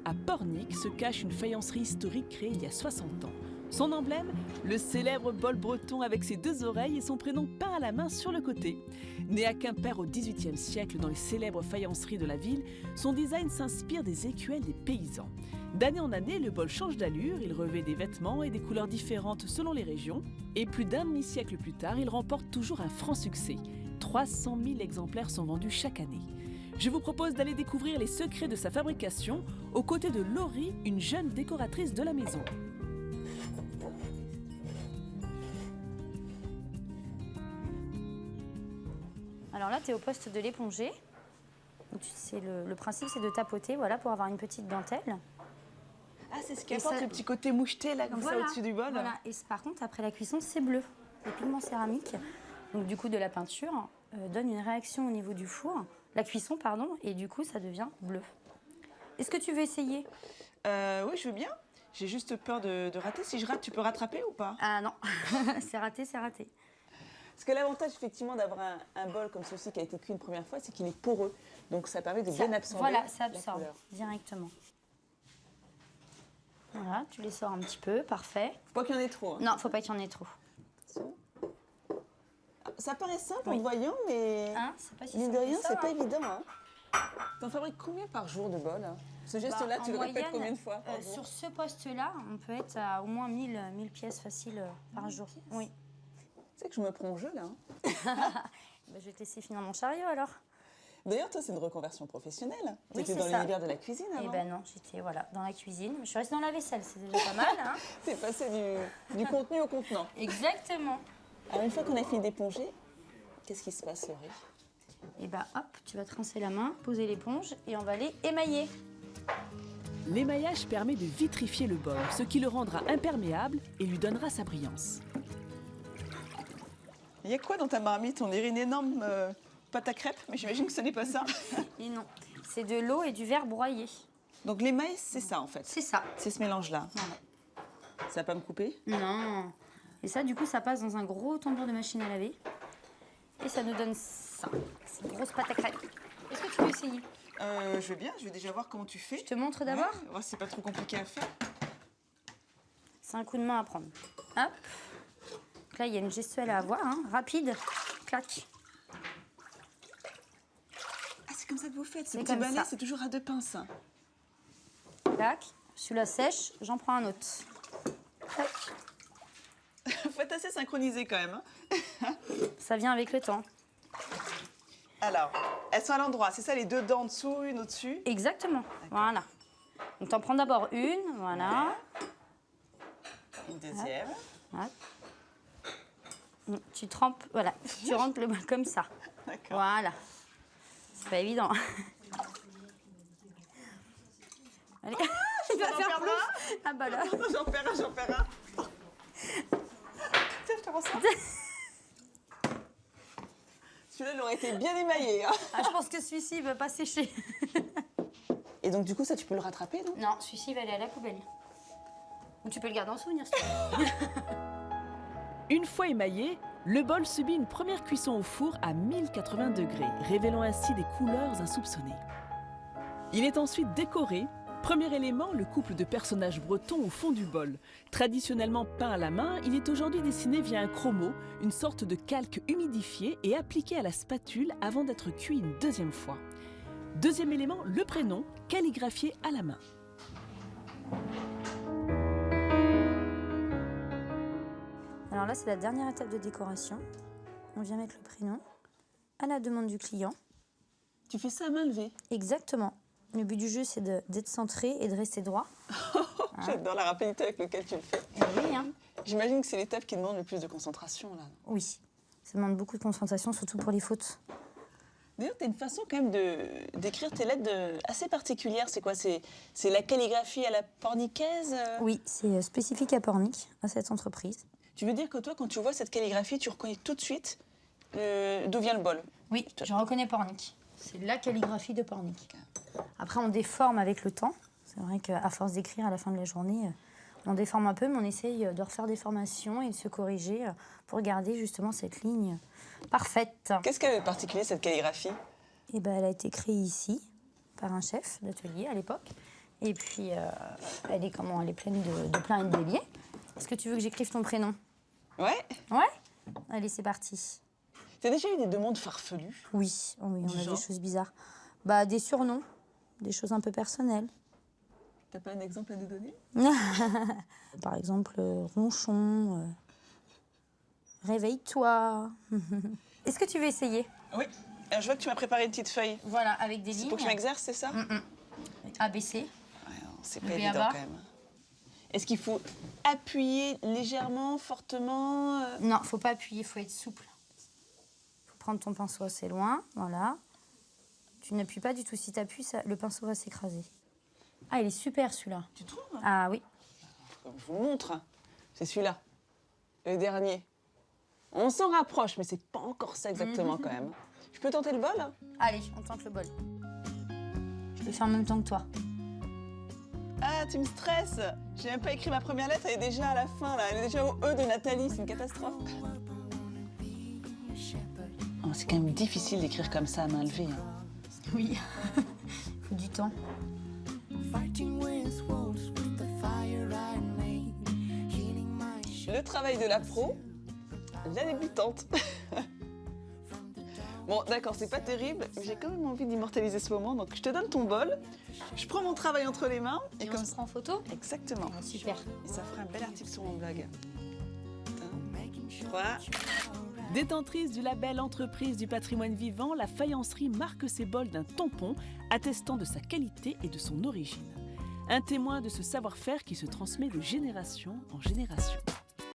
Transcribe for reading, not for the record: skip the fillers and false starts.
à Pornic se cache une faïencerie historique créée il y a 60 ans. Son emblème, le célèbre bol breton avec ses 2 oreilles et son prénom peint à la main sur le côté. Né à Quimper au XVIIIe siècle dans les célèbres faïenceries de la ville, son design s'inspire des écuelles des paysans. D'année en année, le bol change d'allure, il revêt des vêtements et des couleurs différentes selon les régions. Et plus d'un demi-siècle plus tard, il remporte toujours un franc succès. 300 000 exemplaires sont vendus chaque année. Je vous propose d'aller découvrir les secrets de sa fabrication aux côtés de Laurie, une jeune décoratrice de la maison. Alors là, tu es au poste de l'éponger. Le principe, c'est de tapoter, voilà, pour avoir une petite dentelle. Ah, c'est ce qui apporte le petit côté moucheté, là, comme ça, au-dessus du bol. Voilà, et par contre, après la cuisson, c'est bleu. Le pigment céramique, donc du coup de la peinture, donne une réaction au niveau du four, la cuisson, pardon, et du coup, ça devient bleu. Est-ce que tu veux essayer? Oui, je veux bien. J'ai juste peur de rater. Si je rate, tu peux rattraper ou pas? Ah non, c'est raté, c'est raté. Parce que l'avantage, effectivement, d'avoir un bol comme ceci qui a été cuit une première fois, c'est qu'il est poreux. Donc, ça permet de bien absorber. Voilà, ça absorbe directement. Voilà, tu les sors un petit peu, parfait. Faut pas qu'il y en ait trop. Hein. Non, faut pas qu'il y en ait trop. Ça paraît simple en voyant, mais Hein, c'est pas si mine de simple rien, que ça, c'est pas hein. évident. Hein. T'en fabriques combien par jour de bol? Ce geste-là, tu le répètes combien de fois par jour? Sur ce poste-là, on peut être à au moins 1000 pièces faciles par jour. Oui. Tu sais que je me prends au jeu, là. Hein. Bah, je vais te laisser finir mon chariot, alors. D'ailleurs, toi, c'est une reconversion professionnelle. Oui, tu étais c'est dans ça. l'univers de la cuisine avant. Eh ben non, j'étais dans la cuisine. Je suis restée dans la vaisselle, c'est déjà pas mal. Hein. T'es passé du contenu au contenant. Exactement. Alors, une fois qu'on a fini d'éponger, qu'est-ce qui se passe, Laurie? Et ben hop, tu vas te rincer la main, poser l'éponge et on va aller émailler. L'émaillage permet de vitrifier le bol, ce qui le rendra imperméable et lui donnera sa brillance. Il y a quoi dans ta marmite? On dirait une énorme pâte à crêpes, mais j'imagine que ce n'est pas ça. Et non, c'est de l'eau et du verre broyé. Donc l'émail, c'est ça en fait. C'est ça. C'est ce mélange-là. Voilà. Ça va pas me couper? Non. Et ça, du coup, ça passe dans un gros tambour de machine à laver. Et ça nous donne ça. C'est une grosse pâte à crêpes. Est-ce que tu veux essayer? Je veux bien, je vais déjà voir comment tu fais. Je te montre d'abord. Ouais, voir si c'est pas trop compliqué à faire. C'est un coup de main à prendre. Hop. Donc là, il y a une gestuelle à avoir, hein. Rapide. Clac. Ah, c'est comme ça que vous faites. Ce C'est petit comme balai, ça. c'est toujours à 2 pinces. Clac. Celui-là sèche, j'en prends un autre. Clac. Faut être assez synchronisé quand même. Hein. Ça vient avec le temps. Alors, elles sont à l'endroit. C'est ça, les 2 dents en dessous, une au-dessus? Exactement. Voilà. Donc, t'en prends d'abord une. Voilà. Une deuxième. Hop. Tu trempes, voilà. Tu rentres le bol comme ça. D'accord. Voilà. C'est pas évident. Allez. Tu vas en faire faire plus. Ah bah là. Attends, j'en perds un, j'en perds un. Tiens, je te rends ça. Celui-là, il aurait été bien émaillé. Hein. Ah, je pense que celui-ci, il va pas sécher. Et donc, du coup, ça, tu peux le rattraper, non? Non, celui-ci, il va aller à la poubelle. Ou tu peux le garder en souvenir, si tu veux. Une fois émaillé, le bol subit une première cuisson au four à 1080 degrés, révélant ainsi des couleurs insoupçonnées. Il est ensuite décoré. Premier élément, le couple de personnages bretons au fond du bol. Traditionnellement peint à la main, il est aujourd'hui dessiné via un chromo, une sorte de calque humidifié et appliqué à la spatule avant d'être cuit une deuxième fois. Deuxième élément, le prénom, calligraphié à la main. Alors là, c'est la dernière étape de décoration. On vient mettre le prénom à la demande du client. Tu fais ça à main levée? Exactement. Le but du jeu, c'est d'être centré et de rester droit. J'adore la rapidité avec laquelle tu le fais. Et oui, hein. J'imagine que c'est l'étape qui demande le plus de concentration, là. Oui. Ça demande beaucoup de concentration, surtout pour les fautes. D'ailleurs, tu as une façon quand même d'écrire tes lettres assez particulière. C'est quoi? C'est la calligraphie à la pornicaise? Oui, c'est spécifique à Pornic, à cette entreprise. Tu veux dire que toi, quand tu vois cette calligraphie, tu reconnais tout de suite d'où vient le bol? Oui, je reconnais Pornic. C'est la calligraphie de Pornic. Après, on déforme avec le temps. C'est vrai qu'à force d'écrire à la fin de la journée, on déforme un peu, mais on essaye de refaire des formations et de se corriger pour garder justement cette ligne parfaite. Qu'est-ce qu'elle a de particulier, cette calligraphie? Et ben, elle a été créée ici par un chef d'atelier à l'époque. Et puis, elle est pleine de plein et de déliés. Est-ce que tu veux que j'écrive ton prénom? Ouais. Ouais. Allez, c'est parti. T'as déjà eu des demandes farfelues? Oui, on a genre des choses bizarres. Bah, des surnoms, des choses un peu personnelles. T'as pas un exemple à nous donner? Par exemple, ronchon, réveille-toi. Est-ce que tu veux essayer? Oui. Alors, je vois que tu m'as préparé une petite feuille. Voilà, avec des lignes. C'est pour que je m'exerce, c'est ça? ABC. Ouais, non, c'est Le pas B évident à bas. quand même. Est-ce qu'il faut appuyer légèrement, fortement Non, faut pas appuyer, faut être souple. Faut prendre ton pinceau assez loin, voilà. Tu n'appuies pas du tout. Si tu appuies, le pinceau va s'écraser. Ah, il est super celui-là. Tu trouves? Ah oui. Je vous montre. C'est celui-là. Le dernier. On s'en rapproche, mais c'est pas encore ça exactement quand même. Je peux tenter le bol? Allez, on tente le bol. Je le fais en même temps que toi. Ah, tu me stresses. J'ai même pas écrit ma première lettre, elle est déjà à la fin, là. Elle est déjà au E de Nathalie, c'est une catastrophe. Oh, c'est quand même difficile d'écrire comme ça à main levée. Hein. Oui. Faut du temps. Le travail de la pro, la débutante. Bon, d'accord, c'est pas terrible, mais j'ai quand même envie d'immortaliser ce moment, donc je te donne ton bol, je prends mon travail entre les mains, Et on se prend en photo? Exactement. Ah, super. Et ça fera un bel article sur mon blog. 1, 3... Détentrice du label Entreprise du patrimoine vivant, la faïencerie marque ses bols d'un tampon attestant de sa qualité et de son origine. Un témoin de ce savoir-faire qui se transmet de génération en génération.